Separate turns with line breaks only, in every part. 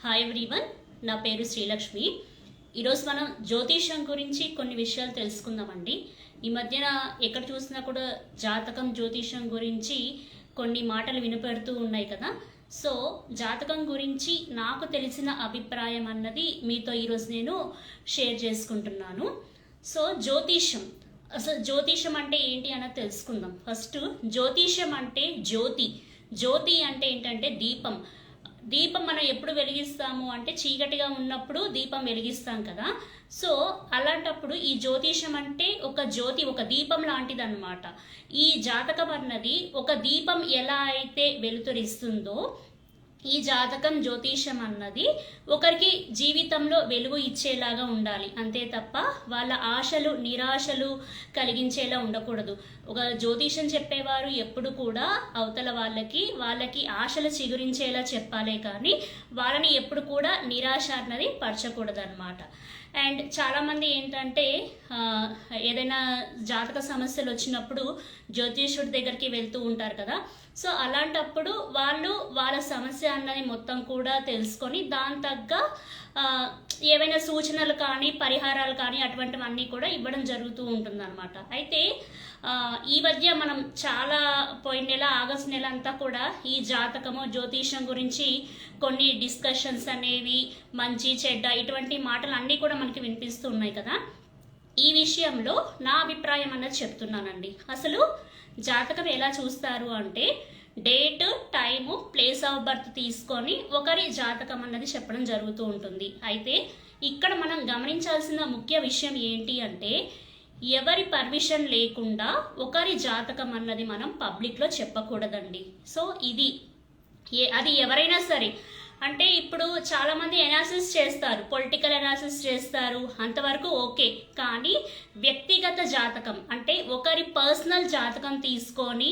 Hi everyone, నా పేరు శ్రీలక్ష్మి. ఈరోజు మనం జ్యోతిషం గురించి కొన్ని విషయాలు తెలుసుకుందామండి. ఈ మధ్యన ఎక్కడ చూసినా కూడా జాతకం జ్యోతిషం గురించి కొన్ని మాటలు వినపడుతూ ఉన్నాయి కదా. సో జాతకం గురించి నాకు తెలిసిన అభిప్రాయం అన్నది మీతో ఈరోజు నేను షేర్ చేసుకుంటున్నాను. సో అసలు జ్యోతిషం అంటే ఏంటి అన్నది తెలుసుకుందాం. ఫస్ట్ జ్యోతిషం అంటే జ్యోతి అంటే ఏంటంటే దీపం మనం ఎప్పుడు వెలిగిస్తాము అంటే చీకటిగా ఉన్నప్పుడు దీపం వెలిగిస్తాం కదా. సో అలాంటప్పుడు ఈ జ్యోతిషం అంటే ఒక దీపం లాంటిది అనమాట. ఈ జాతకం అన్నది ఒక దీపం ఎలా అయితే వెలుతురిస్తుందో ఈ జాతకం జ్యోతిషం అన్నది ఒకరికి జీవితంలో వెలుగు ఇచ్చేలాగా ఉండాలి, అంతే తప్ప వాళ్ళ ఆశలు నిరాశలు కలిగించేలా ఉండకూడదు. ఒక జ్యోతిషం చెప్పేవారు ఎప్పుడు కూడా అవతల వాళ్ళకి ఆశలు చిగురించేలా చెప్పాలే కానీ వాళ్ళని ఎప్పుడు కూడా నిరాశ అన్నది పరచకూడదు అనమాట. అండ్ చాలామంది ఏంటంటే ఏదైనా జాతక సమస్యలు వచ్చినప్పుడు జ్యోతిష్యుడి దగ్గరికి వెళ్తూ ఉంటారు కదా. సో అలాంటప్పుడు వాళ్ళ సమస్య అన్నది మొత్తం కూడా తెలుసుకొని దాని తగ్గ ఏవైనా సూచనలు కానీ పరిహారాలు కానీ అటువంటివన్నీ కూడా ఇవ్వడం జరుగుతూ ఉంటుంది అనమాట. అయితే ఈ మధ్య మనం చాలా పోయిన నెల ఆగస్టు నెల అంతా కూడా ఈ జాతకము జ్యోతిషం గురించి కొన్ని డిస్కషన్స్ అనేవి మంచి చెడ్డ ఇటువంటి మాటలు అన్నీ కూడా మనకి వినిపిస్తూ ఉన్నాయి కదా. ఈ విషయంలో నా అభిప్రాయం అన్నది చెప్తున్నానండి. అసలు జాతకం ఎలా చూస్తారు అంటే date, time, place of birth తీసుకొని ఒకరి జాతకం అన్నది చెప్పడం జరుగుతూ ఉంటుంది. అయితే ఇక్కడ మనం గమనించాల్సిన ముఖ్య విషయం ఏంటి అంటే ఎవరి పర్మిషన్ లేకుండా ఒకరి జాతకం అన్నది మనం పబ్లిక్లో చెప్పకూడదండి. సో అది ఎవరైనా సరే, అంటే ఇప్పుడు చాలామంది ఎనాలిసిస్ చేస్తారు, పొలిటికల్ ఎనాలిసిస్ చేస్తారు, అంతవరకు ఓకే. కానీ వ్యక్తిగత జాతకం అంటే ఒకరి పర్సనల్ జాతకం తీసుకొని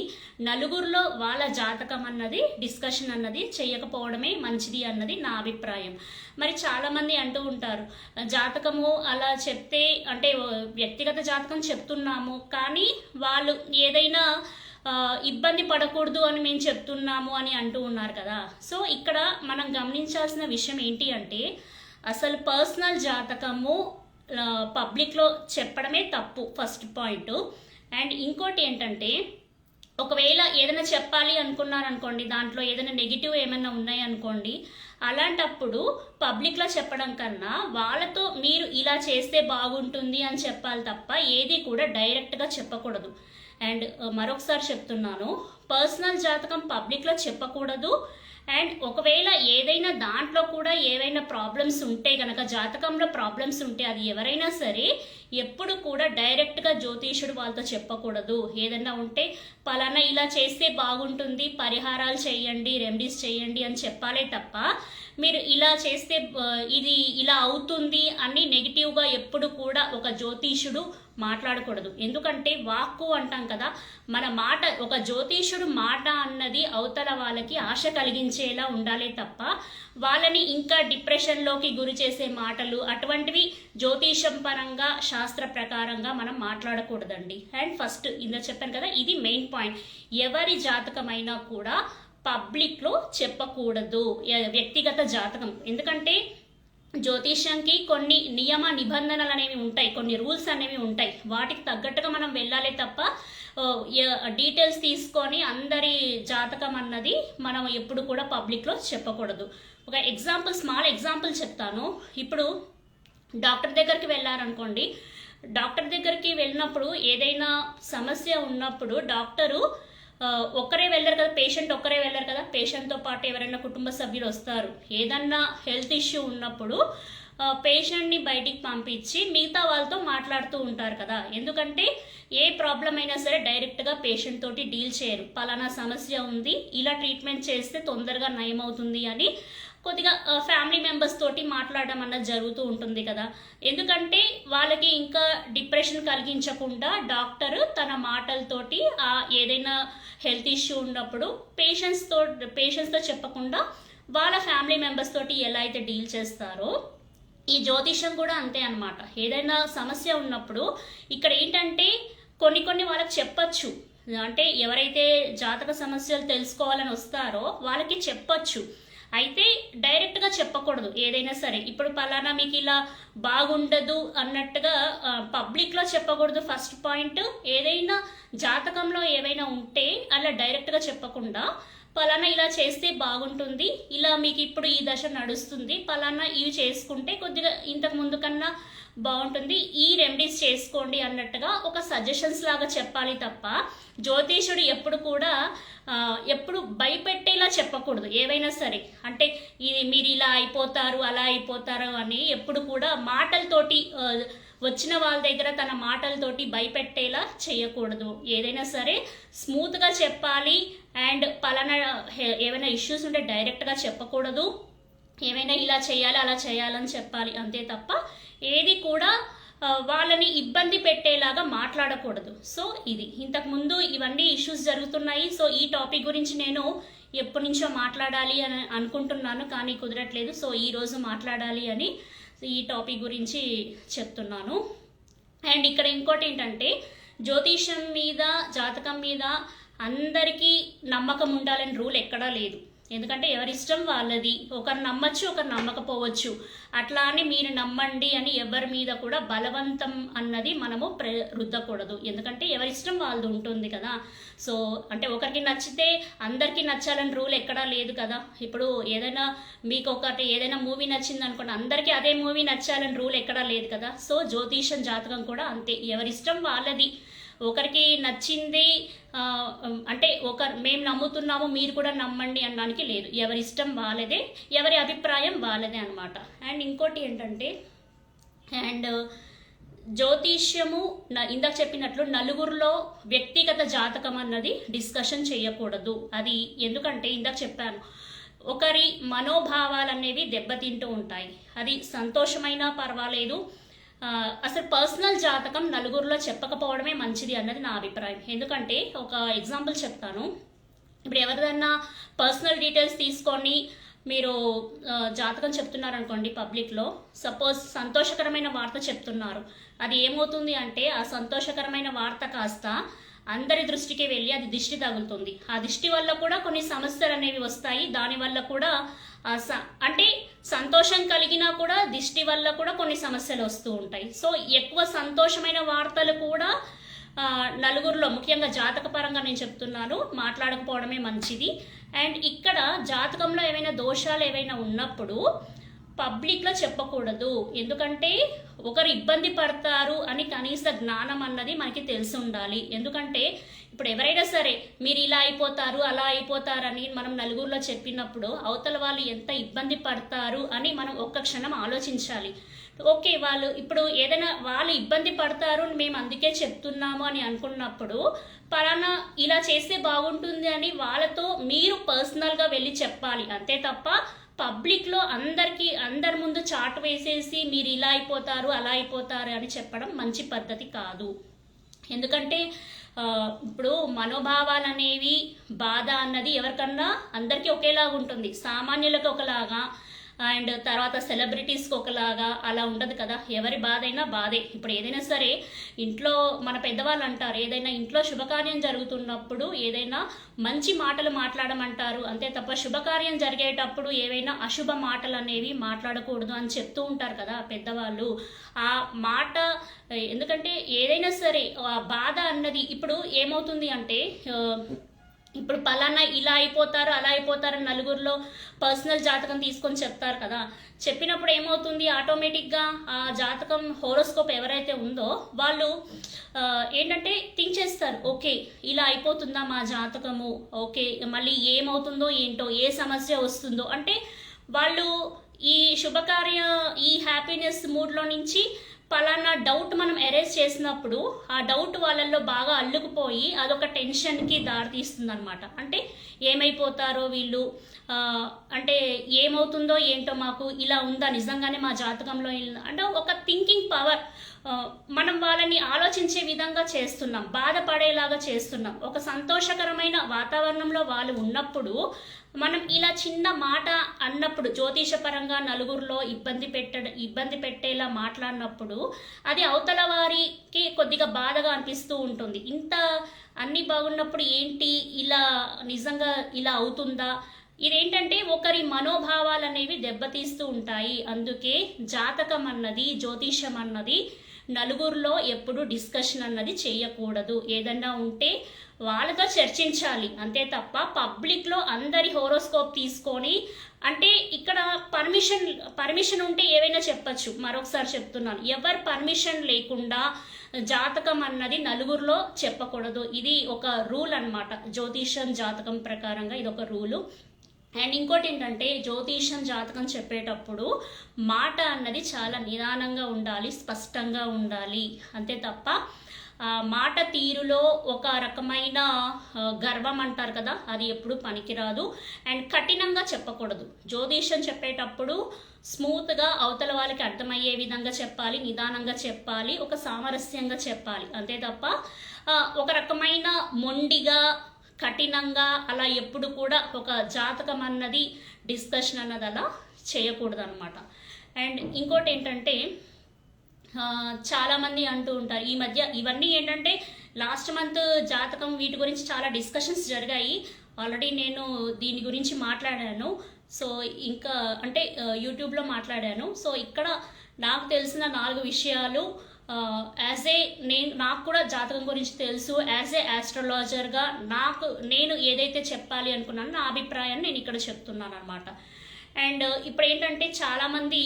నలుగురిలో వాళ్ళ జాతకం అన్నది డిస్కషన్ అన్నది చేయకపోవడమే మంచిది అన్నది నా అభిప్రాయం. మరి చాలామంది అంటూ ఉంటారు జాతకము అలా చెప్తే అంటే వ్యక్తిగత జాతకం చెప్తున్నాము కానీ వాళ్ళు ఏదైనా ఇబ్బంది పడకూడదు అని మేము చెప్తున్నాము అని అంటూ ఉన్నారు కదా. సో ఇక్కడ మనం గమనించాల్సిన విషయం ఏంటి అంటే అసలు పర్సనల్ జాతకము పబ్లిక్లో చెప్పడమే తప్పు, ఫస్ట్ పాయింట్. అండ్ ఇంకోటి ఏంటంటే ఒకవేళ ఏదైనా చెప్పాలి అనుకున్నారనుకోండి, దాంట్లో ఏదైనా నెగిటివ్ ఏమైనా ఉన్నాయనుకోండి, అలాంటప్పుడు పబ్లిక్లో చెప్పడం కన్నా వాళ్ళతో మీరు ఇలా చేస్తే బాగుంటుంది అని చెప్పాలి తప్ప ఏది కూడా డైరెక్ట్గా చెప్పకూడదు. అండ్ మరొకసారి చెప్తున్నాను, పర్సనల్ జాతకం పబ్లిక్లో చెప్పకూడదు. అండ్ ఒకవేళ ఏదైనా దాంట్లో కూడా ఏవైనా ప్రాబ్లమ్స్ ఉంటే కనుక, జాతకంలో ప్రాబ్లమ్స్ ఉంటే అది ఎవరైనా సరే ఎప్పుడు కూడా డైరెక్ట్గా జ్యోతిషుడు వాళ్ళతో చెప్పకూడదు. ఏదైనా ఉంటే పలానా ఇలా చేస్తే బాగుంటుంది, పరిహారాలు చేయండి, రెమెడీస్ చేయండి అని చెప్పాలే తప్ప మీరు ఇలా చేస్తే ఇది ఇలా అవుతుంది అని నెగిటివ్గా ఎప్పుడు కూడా ఒక జ్యోతిషుడు మాట్లాడకూడదు. ఎందుకంటే వాక్కు అంటాం కదా, మన మాట, ఒక జ్యోతిషుడు మాట అన్నది అవతల వాళ్ళకి ఆశ కలిగించేలా ఉండాలి తప్ప వాళ్ళని ఇంకా డిప్రెషన్లోకి గురి చేసే మాటలు అటువంటివి జ్యోతిషం పరంగా శాస్త్ర ప్రకారంగా మనం మాట్లాడకూడదండి. అండ్ ఫస్ట్ ఇందా చెప్పాను కదా, ఇది మెయిన్ పాయింట్. ఎవరి జాతకమైనా కూడా పబ్లిక్లో చెప్పకూడదు వ్యక్తిగత జాతకం. ఎందుకంటే జ్యోతిష్యంకి కొన్ని నియమ నిబంధనలు అనేవి ఉంటాయి, కొన్ని రూల్స్ అనేవి ఉంటాయి. వాటికి తగ్గట్టుగా మనం వెళ్ళాలి తప్ప డీటెయిల్స్ తీసుకొని అందరి జాతకం అన్నది మనం ఎప్పుడు కూడా పబ్లిక్లో చెప్పకూడదు. ఒక స్మాల్ ఎగ్జాంపుల్ చెప్తాను. ఇప్పుడు డాక్టర్ దగ్గరికి వెళ్ళారనుకోండి, డాక్టర్ దగ్గరికి వెళ్ళినప్పుడు ఏదైనా సమస్య ఉన్నప్పుడు డాక్టరు ఒక్కరే వెళ్ళరు కదా, పేషెంట్ ఒక్కరే వెళ్ళరు కదా, పేషెంట్తో పాటు ఎవరైనా కుటుంబ సభ్యులు వస్తారు. ఏదన్నా హెల్త్ ఇష్యూ ఉన్నప్పుడు పేషెంట్ని బయటికి పంపించి మిగతా వాళ్ళతో మాట్లాడుతూ ఉంటారు కదా. ఎందుకంటే ఏ ప్రాబ్లం అయినా సరే డైరెక్ట్గా పేషెంట్ తోటి డీల్ చేయరు. పలానా సమస్య ఉంది, ఇలా ట్రీట్మెంట్ చేస్తే తొందరగా నయం అవుతుంది అని కొద్దిగా ఫ్యామిలీ మెంబర్స్ తోటి మాట్లాడడం అన్నది జరుగుతూ ఉంటుంది కదా. ఎందుకంటే వాళ్ళకి ఇంకా డిప్రెషన్ కలిగించకుండా డాక్టర్ తన మాటలతోటి ఏదైనా హెల్త్ ఇష్యూ ఉన్నప్పుడు పేషెంట్స్తో చెప్పకుండా వాళ్ళ ఫ్యామిలీ మెంబర్స్ తోటి ఎలా అయితే డీల్ చేస్తారో ఈ జ్యోతిషం కూడా అంతే అనమాట. ఏదైనా సమస్య ఉన్నప్పుడు ఇక్కడ ఏంటంటే కొన్ని వాళ్ళకి చెప్పచ్చు, అంటే ఎవరైతే జాతక సమస్యలు తెలుసుకోవాలని వస్తారో వాళ్ళకి చెప్పచ్చు. అయితే డైరెక్ట్గా చెప్పకూడదు ఏదైనా సరే. ఇప్పుడు పలానా మీకు ఇలా బాగుండదు అన్నట్టుగా పబ్లిక్లో చెప్పకూడదు. ఫస్ట్ పాయింట్, ఏదైనా జాతకంలో ఏవైనా ఉంటే అలా డైరెక్ట్గా చెప్పకుండా పలానా ఇలా చేస్తే బాగుంటుంది, ఇలా మీకు ఇప్పుడు ఈ దశ నడుస్తుంది, పలానా ఇవి చేసుకుంటే కొద్దిగా ఇంతకు ముందు కన్నా బాగుంటుంది, ఈ రెమెడీస్ చేసుకోండి అన్నట్టుగా ఒక సజెషన్స్ లాగా చెప్పాలి తప్ప జ్యోతిషుడు ఎప్పుడు కూడా ఎప్పుడు భయపెట్టేలా చెప్పకూడదు ఏవైనా సరే. అంటే ఇది మీరు ఇలా అయిపోతారు అలా అయిపోతారు అని ఎప్పుడు కూడా మాటలతోటి వచ్చిన వాళ్ళ దగ్గర తన మాటలతోటి భయపెట్టేలా చేయకూడదు. ఏదైనా సరే స్మూత్గా చెప్పాలి. అండ్ పలానా ఏమైనా ఇష్యూస్ ఉంటే డైరెక్ట్గా చెప్పకూడదు, ఏమైనా ఇలా చేయాలి అలా చేయాలని చెప్పాలి అంతే తప్ప ఏది కూడా వాళ్ళని ఇబ్బంది పెట్టేలాగా మాట్లాడకూడదు. సో ఇది ఇంతకుముందు ఇవన్నీ ఇష్యూస్ జరుగుతున్నాయి. సో ఈ టాపిక్ గురించి నేను ఎప్పటి నుంచో మాట్లాడాలి అని అనుకుంటున్నాను, కానీ కుదరట్లేదు. సో ఈరోజు మాట్లాడాలి అని ఈ టాపిక్ గురించి చెప్తున్నాను. అండ్ ఇక్కడ ఇంకోటి ఏంటంటే, జ్యోతిషం మీద జాతకం మీద అందరికీ నమ్మకం ఉండాలని రూల్ ఎక్కడా లేదు. ఎందుకంటే ఎవరిష్టం వాళ్ళది, ఒకరు నమ్మచ్చు ఒకరు నమ్మకపోవచ్చు. అట్లా అని మీరు నమ్మండి అని ఎవరి మీద కూడా బలవంతం అన్నది మనము రుద్దకూడదు. ఎందుకంటే ఎవరిష్టం వాళ్ళది ఉంటుంది కదా. సో అంటే ఒకరికి నచ్చితే అందరికీ నచ్చాలని రూల్ ఎక్కడా లేదు కదా. ఇప్పుడు ఏదైనా మీకు ఏదైనా మూవీ నచ్చింది అనుకోండి, అందరికీ అదే మూవీ నచ్చాలని రూల్ ఎక్కడా లేదు కదా. సో జ్యోతిషం జాతకం కూడా అంతే, ఎవరిష్టం వాళ్ళది. ఒకరికి నచ్చింది అంటే మేము నమ్ముతున్నాము మీరు కూడా నమ్మండి అనడానికి లేదు. ఎవరి ఇష్టం వాళ్ళదే, ఎవరి అభిప్రాయం వాళ్ళదే అనమాట. అండ్ ఇంకోటి ఏంటంటే, అండ్ జ్యోతిష్యము ఇందాక చెప్పినట్లు నలుగురిలో వ్యక్తిగత జాతకం అన్నది డిస్కషన్ చేయకూడదు. అది ఎందుకంటే ఇందాక చెప్పాను, ఒకరి మనోభావాలు అనేవి దెబ్బతింటూ ఉంటాయి. అది సంతోషమైనా పర్వాలేదు, అసలు పర్సనల్ జాతకం నలుగురిలో చెప్పకపోవడమే మంచిది అన్నది నా అభిప్రాయం. ఎందుకంటే ఒక ఎగ్జాంపుల్ చెప్తాను. ఇప్పుడు ఎవరిదన్నా పర్సనల్ డీటెయిల్స్ తీసుకొని మీరు జాతకం చెప్తున్నారనుకోండి పబ్లిక్లో, సపోజ్ సంతోషకరమైన వార్త చెప్తున్నారు, అది ఏమవుతుంది అంటే ఆ సంతోషకరమైన వార్త కాస్త అందరి దృష్టికి వెళ్ళి అది దిష్టి తగులుతుంది. ఆ దిష్టి వల్ల కూడా కొన్ని సమస్యలు అనేవి వస్తాయి. దానివల్ల కూడా అంటే సంతోషం కలిగినా కూడా దిష్టి వల్ల కూడా కొన్ని సమస్యలు వస్తూ ఉంటాయి. సో ఎక్కువ సంతోషమైన వార్తలు కూడా నలుగురిలో, ముఖ్యంగా జాతక పరంగా నేను చెప్తున్నాను, మాట్లాడకపోవడమే మంచిది. అండ్ ఇక్కడ జాతకంలో ఏమైనా దోషాలు ఏవైనా ఉన్నప్పుడు పబ్లిక్లో చెప్పకూడదు. ఎందుకంటే ఒకరు ఇబ్బంది పడతారు అని కనీస జ్ఞానం అన్నది మనకి తెలిసి ఉండాలి. ఎందుకంటే ఇప్పుడు ఎవరైనా సరే మీరు ఇలా అయిపోతారు అలా అయిపోతారని మనం నలుగురిలో చెప్పినప్పుడు అవతల వాళ్ళు ఎంత ఇబ్బంది పడతారు అని మనం ఒక్క క్షణం ఆలోచించాలి. ఓకే, వాళ్ళు ఇప్పుడు ఏదైనా వాళ్ళు ఇబ్బంది పడతారు మేము అందుకే చెప్తున్నాము అని అనుకున్నప్పుడు పలానా ఇలా చేస్తే బాగుంటుంది అని వాళ్ళతో మీరు పర్సనల్గా వెళ్ళి చెప్పాలి. అంతే తప్ప పబ్లిక్లో అందరి ముందు చాటు వేసేసి మీరు ఇలా అయిపోతారు అలా అయిపోతారు అని చెప్పడం మంచి పద్ధతి కాదు. ఎందుకంటే ఇప్పుడు మనోభావాలు అనేవి, బాధ అన్నది ఎవరికన్నా అందరికీ ఒకేలాగా ఉంటుంది. సామాన్యులకు ఒకలాగా అండ్ తర్వాత సెలబ్రిటీస్కి ఒకలాగా అలా ఉండదు కదా. ఎవరి బాధ అయినా బాధే. ఇప్పుడు ఏదైనా సరే ఇంట్లో మన పెద్దవాళ్ళు అంటారు, ఏదైనా ఇంట్లో శుభకార్యం జరుగుతున్నప్పుడు ఏదైనా మంచి మాటలు మాట్లాడమంటారు, అంతే తప్ప శుభకార్యం జరిగేటప్పుడు ఏవైనా అశుభ మాటలు అనేవి మాట్లాడకూడదు అని చెప్తూ ఉంటారు కదా పెద్దవాళ్ళు. ఆ మాట ఎందుకంటే ఏదైనా సరే ఆ బాధ అన్నది ఇప్పుడు ఏమవుతుంది అంటే, ఇప్పుడు పలానా ఇలా అయిపోతారు అలా అయిపోతారు నలుగురిలో పర్సనల్ జాతకం తీసుకొని చెప్తారు కదా. చెప్పినప్పుడు ఏమవుతుంది, ఆటోమేటిక్గా ఆ జాతకం హోరోస్కోప్ ఎవరైతే ఉందో వాళ్ళు ఏంటంటే థింక్ చేస్తారు, ఓకే ఇలా అయిపోతుందా మా జాతకము, ఓకే మళ్ళీ ఏమవుతుందో ఏంటో, ఏ సమస్య వస్తుందో. అంటే వాళ్ళు ఈ ఈ హ్యాపీనెస్ మూడ్లో నుంచి పలానా డౌట్ మనం ఎరేజ్ చేసినప్పుడు ఆ డౌట్ వాళ్ళల్లో బాగా అల్లుకుపోయి అదొక టెన్షన్కి దారితీస్తుంది అనమాట. అంటే ఏమైపోతారో వీళ్ళు, అంటే ఏమవుతుందో ఏంటో, మాకు ఇలా ఉందా నిజంగానే మా జాతకంలో అంటే ఒక థింకింగ్ పవర్ మనం వాళ్ళని ఆలోచించే విధంగా చేస్తున్నాం, బాధపడేలాగా చేస్తున్నాం. ఒక సంతోషకరమైన వాతావరణంలో వాళ్ళు ఉన్నప్పుడు మనం ఇలా చిన్న మాట అన్నప్పుడు, జ్యోతిషపరంగా నలుగురిలో ఇబ్బంది పెట్టేలా మాట్లాడినప్పుడు అది అవతల వారికి కొద్దిగా బాధగా అనిపిస్తూ ఉంటుంది. ఇంత అన్నీ బాగున్నప్పుడు ఏంటి ఇలా నిజంగా ఇలా అవుతుందా, ఇదేంటంటే ఒకరి మనోభావాలు అనేవి దెబ్బతీస్తూ ఉంటాయి. అందుకే జాతకం అన్నది, జ్యోతిషం అన్నది నలుగురిలో ఎప్పుడు డిస్కషన్ అన్నది చేయకూడదు. ఏదన్నా ఉంటే వాళ్ళతో చర్చించాలి అంతే తప్ప పబ్లిక్లో అందరి హోరోస్కోప్ తీసుకొని, అంటే ఇక్కడ పర్మిషన్ ఉంటే ఏవైనా చెప్పచ్చు. మరొకసారి చెప్తున్నాను, ఎవరు పర్మిషన్ లేకుండా జాతకం అన్నది నలుగురిలో చెప్పకూడదు. ఇది ఒక రూల్ అన్నమాట. జ్యోతిషం జాతకం ప్రకారంగా ఇది ఒక రూలు. అండ్ ఇంకోటి ఏంటంటే జ్యోతిషం జాతకం చెప్పేటప్పుడు మాట అన్నది చాలా నిదానంగా ఉండాలి, స్పష్టంగా ఉండాలి అంతే తప్ప మాట తీరులో ఒక రకమైన గర్వం అంటారు కదా, అది ఎప్పుడు పనికిరాదు. అండ్ కఠినంగా చెప్పకూడదు. జ్యోతిషం చెప్పేటప్పుడు స్మూత్గా అవతల వాళ్ళకి అర్థమయ్యే విధంగా చెప్పాలి, నిదానంగా చెప్పాలి, ఒక సామరస్యంగా చెప్పాలి అంతే తప్ప ఒక రకమైన మొండిగా కఠినంగా అలా ఎప్పుడు కూడా ఒక జాతకం అన్నది డిస్కషన్ అన్నది అలా చేయకూడదు అనమాట. అండ్ ఇంకోటి ఏంటంటే చాలామంది అంటూ ఉంటారు ఈ మధ్య, ఇవన్నీ ఏంటంటే లాస్ట్ మంత్ జాతకం వీటి గురించి చాలా డిస్కషన్స్ జరిగాయి. ఆల్రెడీ నేను దీని గురించి మాట్లాడాను. సో ఇంకా అంటే యూట్యూబ్లో మాట్లాడాను. సో ఇక్కడ నాకు తెలిసిన 4 విషయాలు నాకు కూడా జాతకం గురించి తెలుసు. యాజ్ ఏ ఆస్ట్రాలజర్గా నేను ఏదైతే చెప్పాలి అనుకున్నానో నా అభిప్రాయాన్ని నేను ఇక్కడ చెప్తున్నాను అనమాట. అండ్ ఇప్పుడు ఏంటంటే చాలామంది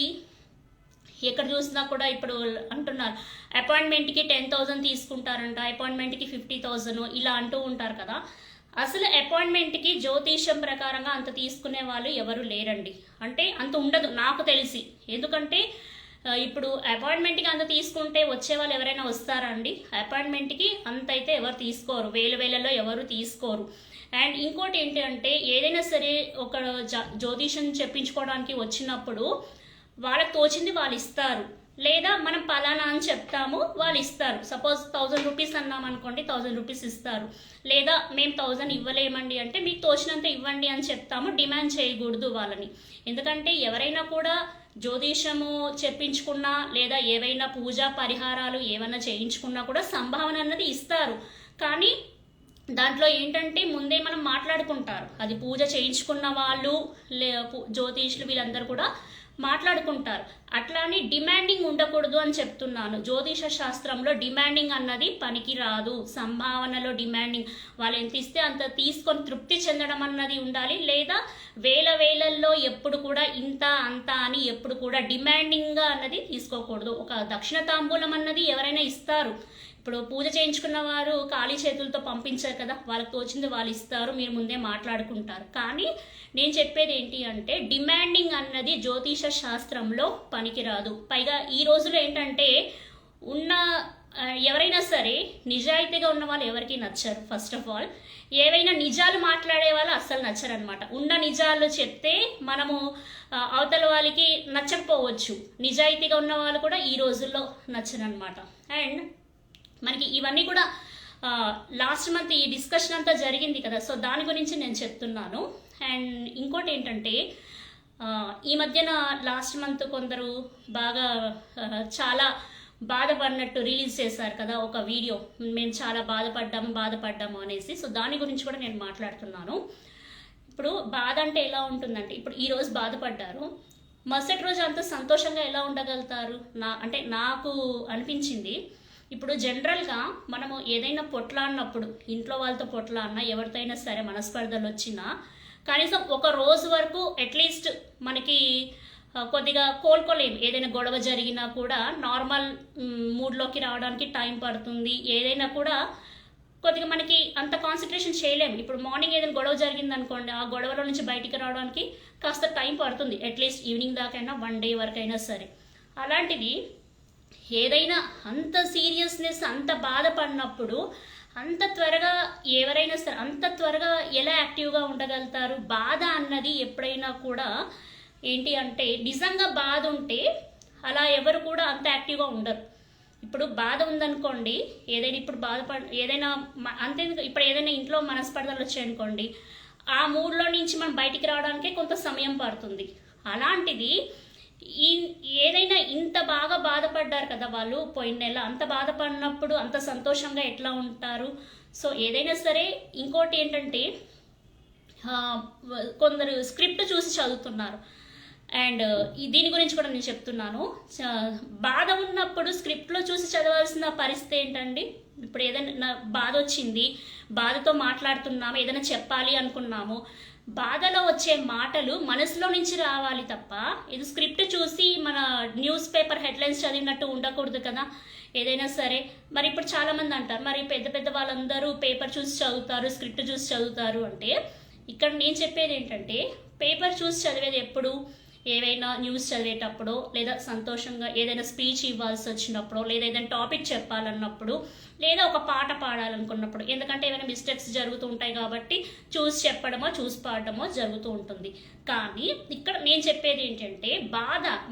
ఎక్కడ చూసినా కూడా ఇప్పుడు అంటున్నారు అపాయింట్మెంట్కి 10,000 తీసుకుంటారంట, అపాయింట్మెంట్కి 50,000 ఇలా అంటూ ఉంటారు కదా. అసలు అపాయింట్మెంట్కి జ్యోతిషం ప్రకారంగా అంత తీసుకునే వాళ్ళు ఎవరు లేరండి. అంటే అంత ఉండదు నాకు తెలిసి. ఎందుకంటే ఇప్పుడు అపాయింట్మెంట్కి అంత తీసుకుంటే వచ్చే వాళ్ళు ఎవరైనా వస్తారా అండి? అపాయింట్మెంట్కి అంత అయితే ఎవరు తీసుకోరు, వేలలో ఎవరు తీసుకోరు. అండ్ ఇంకోటి ఏంటి అంటే ఏదైనా సరే ఒక జ్యోతిషం చెప్పించుకోవడానికి వచ్చినప్పుడు వాళ్ళకి తోచింది వాళ్ళు ఇస్తారు, లేదా మనం పలానా అని చెప్తాము వాళ్ళు ఇస్తారు. సపోజ్ 1,000 రూపీస్ అన్నాం అనుకోండి, 1,000 రూపీస్ ఇస్తారు. లేదా మేము 1,000 ఇవ్వలేమండి అంటే మీకు తోచినంత ఇవ్వండి అని చెప్తాము. డిమాండ్ చేయకూడదు వాళ్ళని. ఎందుకంటే ఎవరైనా కూడా జ్యోతిషము చెప్పించుకున్నా లేదా ఏవైనా పూజా పరిహారాలు ఏమైనా చేయించుకున్నా కూడా సంభావన అన్నది ఇస్తారు. కానీ దాంట్లో ఏంటంటే ముందే మనం మాట్లాడుకుంటారు. అది పూజ చేయించుకున్న వాళ్ళు జ్యోతిష్యులు వీళ్ళందరూ కూడా మాట్లాడుకుంటారు. అట్లానే డిమాండింగ్ ఉండకూడదు అని చెప్తున్నాను. జ్యోతిష శాస్త్రంలో డిమాండింగ్ అన్నది పనికి రాదు. సంభావనలో డిమాండింగ్ వాళ్ళు ఎంత ఇస్తే అంత తీసుకొని తృప్తి చెందడం అన్నది ఉండాలి. లేదా వేలల్లో ఎప్పుడు కూడా ఇంత అంత అని ఎప్పుడు కూడా డిమాండింగ్గా అన్నది తీసుకోకూడదు. ఒక దక్షిణ తాంబూలం అన్నది ఎవరైనా ఇస్తారు. ఇప్పుడు పూజ చేయించుకున్న వారు ఖాళీ చేతులతో పంపించారు కదా, వాళ్ళకి తోచింది వాళ్ళు ఇస్తారు, మీరు ముందే మాట్లాడుకుంటారు. కానీ నేను చెప్పేది ఏంటి అంటే డిమాండింగ్ అన్నది జ్యోతిష శాస్త్రంలో పనికిరాదు. పైగా ఈ రోజులో ఏంటంటే ఎవరైనా సరే నిజాయితీగా ఉన్న వాళ్ళు ఎవరికి నచ్చరు. ఫస్ట్ ఆఫ్ ఆల్ ఏవైనా నిజాలు మాట్లాడే వాళ్ళు అస్సలు నచ్చరు అనమాట. ఉన్న నిజాలు చెప్తే మనము అవతల వాళ్ళకి నచ్చకపోవచ్చు, నిజాయితీగా ఉన్న వాళ్ళు కూడా ఈ రోజుల్లో నచ్చరు అనమాట. అండ్ మనకి ఇవన్నీ కూడా లాస్ట్ మంత్ ఈ డిస్కషన్ అంతా జరిగింది కదా, సో దాని గురించి నేను చెప్తున్నాను. అండ్ ఇంకోటి ఏంటంటే ఈ మధ్యన లాస్ట్ మంత్ కొందరు బాగా చాలా బాధపడినట్టు రిలీజ్ చేశారు కదా ఒక వీడియో, మేము చాలా బాధపడ్డాము అనేసి. సో దాని గురించి కూడా నేను మాట్లాడుతున్నాను. ఇప్పుడు బాధ అంటే ఎలా ఉంటుందంటే, ఇప్పుడు ఈరోజు బాధపడ్డారు, మరుసటి రోజు అంత సంతోషంగా ఎలా ఉండగలుగుతారు? నాకు అనిపించింది, ఇప్పుడు జనరల్గా మనము ఏదైనా పొట్లాడినప్పుడు, ఇంట్లో వాళ్ళతో పొట్లాడినా, ఎవరితో అయినా సరే మనస్పర్ధలు వచ్చినా కనీసం ఒక రోజు వరకు అట్లీస్ట్ మనకి కొద్దిగా కోలుకోలేము. ఏదైనా గొడవ జరిగినా కూడా నార్మల్ మూడ్లోకి రావడానికి టైం పడుతుంది. ఏదైనా కూడా కొద్దిగా మనకి అంత కాన్సన్ట్రేషన్ చేయలేము. ఇప్పుడు మార్నింగ్ ఏదైనా గొడవ జరిగింది అనుకోండి, ఆ గొడవలో నుంచి బయటికి రావడానికి కాస్త టైం పడుతుంది. అట్లీస్ట్ ఈవినింగ్ దాకైనా, 1 డే వరకైనా సరే. అలాంటిది ఏదైనా అంత సీరియస్నెస్, అంత బాధపడినప్పుడు అంత త్వరగా ఎవరైనా సరే అంత త్వరగా ఎలా యాక్టివ్గా ఉండగలుగుతారు? బాధ అన్నది ఎప్పుడైనా కూడా ఏంటి అంటే నిజంగా బాధ ఉంటే అలా ఎవరు కూడా అంత యాక్టివ్గా ఉండరు. ఇప్పుడు బాధ ఉందనుకోండి, ఏదైనా ఇప్పుడు ఏదైనా అంతే, ఇప్పుడు ఏదైనా ఇంట్లో మనస్పర్ధలు వచ్చాయనుకోండి, ఆ మూడ్లో నుంచి మనం బయటికి రావడానికే కొంత సమయం పడుతుంది. అలాంటిది ఏదైనా ఇంత బాగా బాధపడ్డారు కదా వాళ్ళు పోయిన నెల, అంత బాధపడినప్పుడు అంత సంతోషంగా ఎట్లా ఉంటారు? సో ఏదైనా సరే. ఇంకోటి ఏంటంటే ఆ, కొందరు స్క్రిప్ట్ చూసి చదువుతున్నారు. అండ్ దీని గురించి కూడా నేను చెప్తున్నాను. బాధ ఉన్నప్పుడు స్క్రిప్ట్లో చూసి చదవాల్సిన పరిస్థితి ఏంటండి? ఇప్పుడు ఏదైనా బాధ వచ్చింది, బాధతో మాట్లాడుతున్నాము, ఏదైనా చెప్పాలి అనుకున్నాము, బాధలో వచ్చే మాటలు మనసులో నుంచి రావాలి తప్ప ఇది స్క్రిప్ట్ చూసి మన న్యూస్ పేపర్ హెడ్లైన్స్ చదివినట్టు ఉండకూడదు కదా. ఏదైనా సరే మరి ఇప్పుడు చాలామంది అంటారు మరి పెద్ద పెద్ద వాళ్ళందరూ పేపర్ చూసి చదువుతారు, స్క్రిప్ట్ చూసి చదువుతారు అంటే, ఇక్కడ నేను చెప్పేది ఏంటంటే పేపర్ చూసి చదివేది ఎప్పుడు? ఏవైనా న్యూస్ చదివేటప్పుడు, లేదా సంతోషంగా ఏదైనా స్పీచ్ ఇవ్వాల్సి వచ్చినప్పుడు, లేదా ఏదైనా టాపిక్ చెప్పాలన్నప్పుడు, లేదా ఒక పాట పాడాలనుకున్నప్పుడు. ఎందుకంటే ఏమైనా మిస్టేక్స్ జరుగుతూ ఉంటాయి కాబట్టి చూసి చెప్పడమో చూసి పాడటమో జరుగుతూ ఉంటుంది. కానీ ఇక్కడ నేను చెప్పేది ఏంటంటే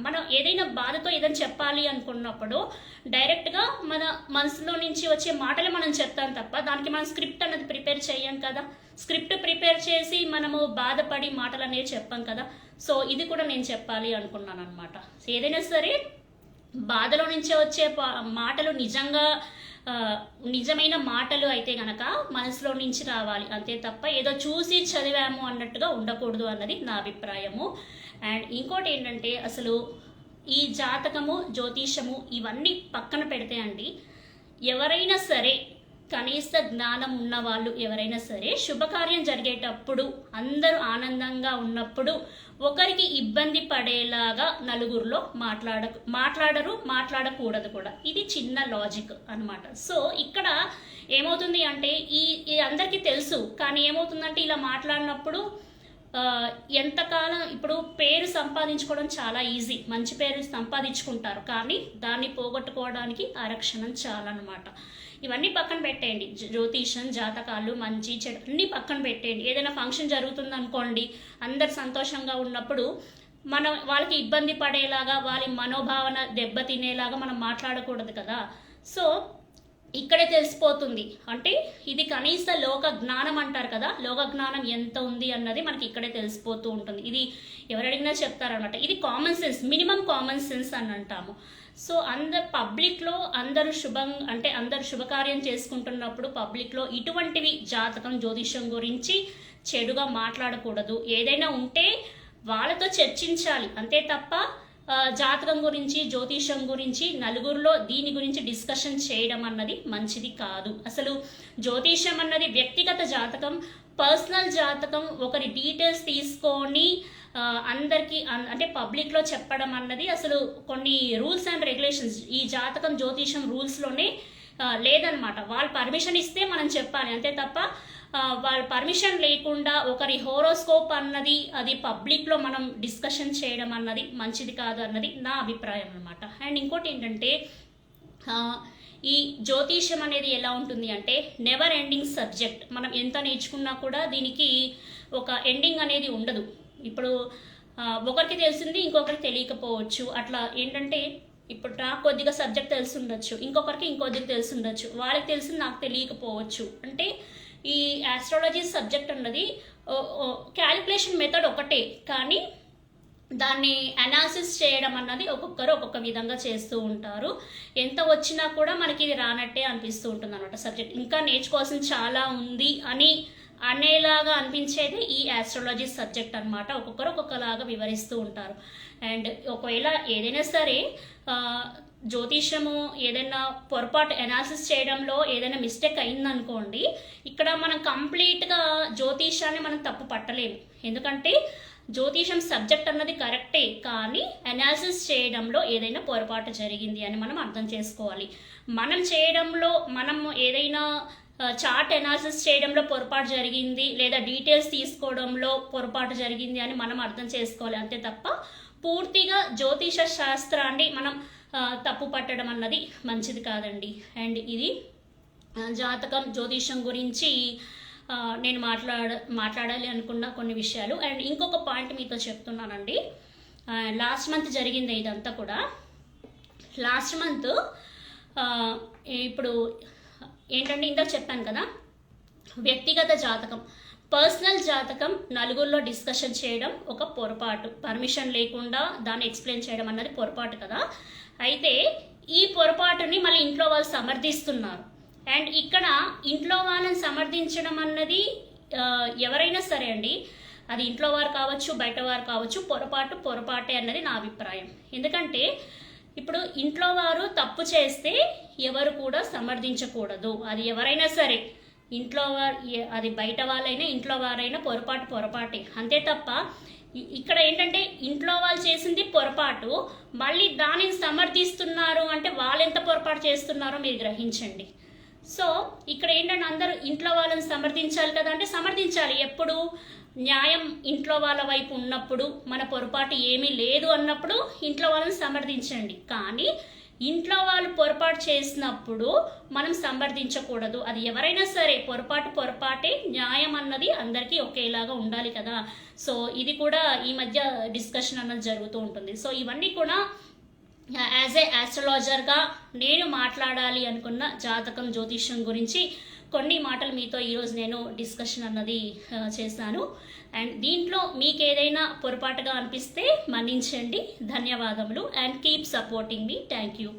మనం ఏదైనా బాధతో ఏదైనా చెప్పాలి అనుకున్నప్పుడు డైరెక్ట్గా మన మనసులో నుంచి వచ్చే మాటలే మనం చెప్తాం తప్ప దానికి మనం స్క్రిప్ట్ అన్నది ప్రిపేర్ చేయం కదా. స్క్రిప్ట్ ప్రిపేర్ చేసి మనము బాధపడి మాటలు అనేవి చెప్పాం కదా. సో ఇది కూడా నేను చెప్పాలి అనుకున్నాను అనమాట. ఏదైనా సరే బాధలో నుంచే వచ్చే మాటలు నిజమైన మాటలు అయితే గనక మనసులో నుంచి రావాలి అంతే తప్ప ఏదో చూసి చదివాము అన్నట్టుగా ఉండకూడదు అన్నది నా అభిప్రాయము. అండ్ ఇంకోటి ఏంటంటే అసలు ఈ జాతకము, జ్యోతిషము ఇవన్నీ పక్కన పెడితే అండి, ఎవరైనా సరే కనీస జ్ఞానం ఉన్న వాళ్ళు ఎవరైనా సరే శుభకార్యం జరిగేటప్పుడు అందరూ ఆనందంగా ఉన్నప్పుడు ఒకరికి ఇబ్బంది పడేలాగా నలుగురిలో మాట్లాడకూడదు కూడా. ఇది చిన్న లాజిక్ అన్నమాట. సో ఇక్కడ ఏమవుతుంది అంటే ఈ అందరికీ తెలుసు, కానీ ఏమవుతుందంటే ఇలా మాట్లాడినప్పుడు ఎంతకాలం ఇప్పుడు పేరు సంపాదించుకోవడం చాలా ఈజీ, మంచి పేరు సంపాదించుకుంటారు, కానీ దాన్ని పోగొట్టుకోవడానికి ఆరక్షణం చాలా అన్నమాట. ఇవన్నీ పక్కన పెట్టేయండి. జ్యోతిషం, జాతకాలు, మంచి చెడు అన్నీ పక్కన పెట్టేయండి. ఏదైనా ఫంక్షన్ జరుగుతుంది అనుకోండి, అందరు సంతోషంగా ఉన్నప్పుడు మనం వాళ్ళకి ఇబ్బంది పడేలాగా, వాళ్ళ మనోభావన దెబ్బతినేలాగా మనం మాట్లాడకూడదు కదా. సో ఇక్కడే తెలిసిపోతుంది. అంటే ఇది కనీస లోక జ్ఞానం అంటారు కదా, లోక జ్ఞానం ఎంత ఉంది అన్నది మనకి ఇక్కడే తెలిసిపోతూ ఉంటుంది. ఇది ఎవరు అడిగినా చెప్తారనమాట. ఇది common sense, minimum common sense అని అంటాము. సో పబ్లిక్లో అందరూ అందరు శుభకార్యం చేసుకుంటున్నప్పుడు పబ్లిక్లో ఇటువంటివి జాతకం, జ్యోతిషం గురించి చెడుగా మాట్లాడకూడదు. ఏదైనా ఉంటే వాళ్ళతో చర్చించాలి అంతే తప్ప జాతకం గురించి, జ్యోతిషం గురించి నలుగురిలో దీని గురించి డిస్కషన్ చేయడం అన్నది మంచిది కాదు. అసలు జ్యోతిషం అన్నది వ్యక్తిగత జాతకం, పర్సనల్ జాతకం. ఒకరి డీటెయిల్స్ తీసుకొని అందరికీ అంటే పబ్లిక్లో చెప్పడం అన్నది అసలు కొన్ని రూల్స్ అండ్ రెగ్యులేషన్స్ ఈ జాతకం, జ్యోతిషం రూల్స్లోనే లేదనమాట. వాళ్ళు పర్మిషన్ ఇస్తే మనం చెప్పాలి అంతే తప్ప వాళ్ళ పర్మిషన్ లేకుండా ఒకరి హోరోస్కోప్ అన్నది అది పబ్లిక్లో మనం డిస్కషన్ చేయడం అన్నది మంచిది కాదు అన్నది నా అభిప్రాయం అనమాట. అండ్ ఇంకోటి ఏంటంటే ఈ జ్యోతిషం అనేది ఎలా ఉంటుంది అంటే నెవర్ ఎండింగ్ సబ్జెక్ట్. మనం ఎంత నేర్చుకున్నా కూడా దీనికి ఒక ఎండింగ్ అనేది ఉండదు. ఇప్పుడు ఒకరికి తెలిసింది ఇంకొకరికి తెలియకపోవచ్చు. అట్లా ఏంటంటే ఇప్పుడు నాకు కొద్దిగా సబ్జెక్ట్ తెలిసి ఉండొచ్చు, ఇంకొకరికి ఇంకొద్దిగా తెలిసి ఉండొచ్చు, వాళ్ళకి తెలిసింది నాకు తెలియకపోవచ్చు. అంటే ఈ ఆస్ట్రాలజీ సబ్జెక్ట్ అన్నది క్యాలిక్యులేషన్ మెథడ్ ఒకటే, కానీ దాన్ని అనాలిసిస్ చేయడం అన్నది ఒక్కొక్కరు ఒక్కొక్క విధంగా చేస్తూ ఉంటారు. ఎంత వచ్చినా కూడా మనకి ఇది రానట్టే అనిపిస్తూ ఉంటుంది అనమాట. సబ్జెక్ట్ ఇంకా నేర్చుకోవాల్సింది చాలా ఉంది అనేలాగా అనిపించేది ఈ ఆస్ట్రాలజీ సబ్జెక్ట్ అనమాట. ఒక్కొక్కరు ఒక్కొక్కలాగా వివరిస్తూ ఉంటారు. అండ్ ఒకవేళ ఏదైనా సరే జ్యోతిషము ఏదైనా పొరపాటు అనాలిసిస్ చేయడంలో ఏదైనా మిస్టేక్ అయిందనుకోండి, ఇక్కడ మనం కంప్లీట్గా జ్యోతిషాన్ని మనం తప్పు పట్టలేము. ఎందుకంటే జ్యోతిషం సబ్జెక్ట్ అన్నది కరెక్టే, కానీ అనాలిసిస్ చేయడంలో ఏదైనా పొరపాటు జరిగింది అని మనం అర్థం చేసుకోవాలి. మనం ఏదైనా చార్ట్ అనాలిసిస్ చేయడంలో పొరపాటు జరిగింది, లేదా డీటెయిల్స్ తీసుకోవడంలో పొరపాటు జరిగింది అని మనం అర్థం చేసుకోవాలి అంతే తప్ప పూర్తిగా జ్యోతిష శాస్త్రాన్ని మనం తప్పు పట్టడం అన్నది మంచిది కాదండి. అండ్ ఇది జాతకం, జ్యోతిషం గురించి నేను మాట్లాడాలి అనుకున్న కొన్ని విషయాలు. అండ్ ఇంకొక పాయింట్ మీతో చెప్తున్నానండి. లాస్ట్ మంత్ జరిగింది ఇదంతా కూడా. లాస్ట్ మంత్ ఇప్పుడు ఏంటంటే ఇందాక చెప్పాను కదా, వ్యక్తిగత జాతకం, పర్సనల్ జాతకం నలుగురిలో డిస్కషన్ చేయడం ఒక పొరపాటు. పర్మిషన్ లేకుండా దాన్ని ఎక్స్ప్లెయిన్ చేయడం అన్నది పొరపాటు కదా. అయితే ఈ పొరపాటుని మళ్ళీ ఇంట్లో వాళ్ళు సమర్థిస్తున్నారు. అండ్ ఇక్కడ ఇంట్లో వాళ్ళని సమర్థించడం అన్నది ఎవరైనా సరే అండి, అది ఇంట్లో వారు కావచ్చు, బయట వారు కావచ్చు, పొరపాటే అన్నది నా అభిప్రాయం. ఎందుకంటే ఇప్పుడు ఇంట్లో వారు తప్పు చేస్తే ఎవరు కూడా సమర్థించకూడదు. అది ఎవరైనా సరే, ఇంట్లో వారు, అది బయట వాళ్ళైనా ఇంట్లో వారైనా పొరపాటే. అంతే తప్ప ఇక్కడ ఏంటంటే ఇంట్లో వాళ్ళు చేసింది పొరపాటు, మళ్ళీ దానిని సమర్థిస్తున్నారు అంటే వాళ్ళు ఎంత పొరపాటు చేస్తున్నారో మీరు గ్రహించండి. సో ఇక్కడ ఏంటంటే అందరూ ఇంట్లో వాళ్ళని సమర్థించాలి కదా అంటే సమర్థించాలి. ఎప్పుడు న్యాయం ఇంట్లో వాళ్ళ వైపు ఉన్నప్పుడు, మన పొరపాటు ఏమీ లేదు అన్నప్పుడు ఇంట్లో వాళ్ళని సమర్థించండి. కానీ ఇంట్లో వాళ్ళు పొరపాటు చేసినప్పుడు మనం సమర్థించకూడదు. అది ఎవరైనా సరే పొరపాటే, న్యాయం అన్నది అందరికీ ఒకేలాగా ఉండాలి కదా. సో ఇది కూడా ఈ మధ్య డిస్కషన్ అన్నది జరుగుతూ ఉంటుంది. సో ఇవన్నీ కూడా యాజ్ ఏ ఆస్ట్రాలజర్గా నేను మాట్లాడాలి అనుకున్న జాతకం జ్యోతిష్యం గురించి కొన్ని మాటలు మీతో ఈరోజు నేను డిస్కషన్ అన్నది చేశాను. అండ్ దీంట్లో మీకు ఏదైనా పొరపాటుగా అనిపిస్తే మన్నించండి. ధన్యవాదములు. And keep supporting me. Thank you.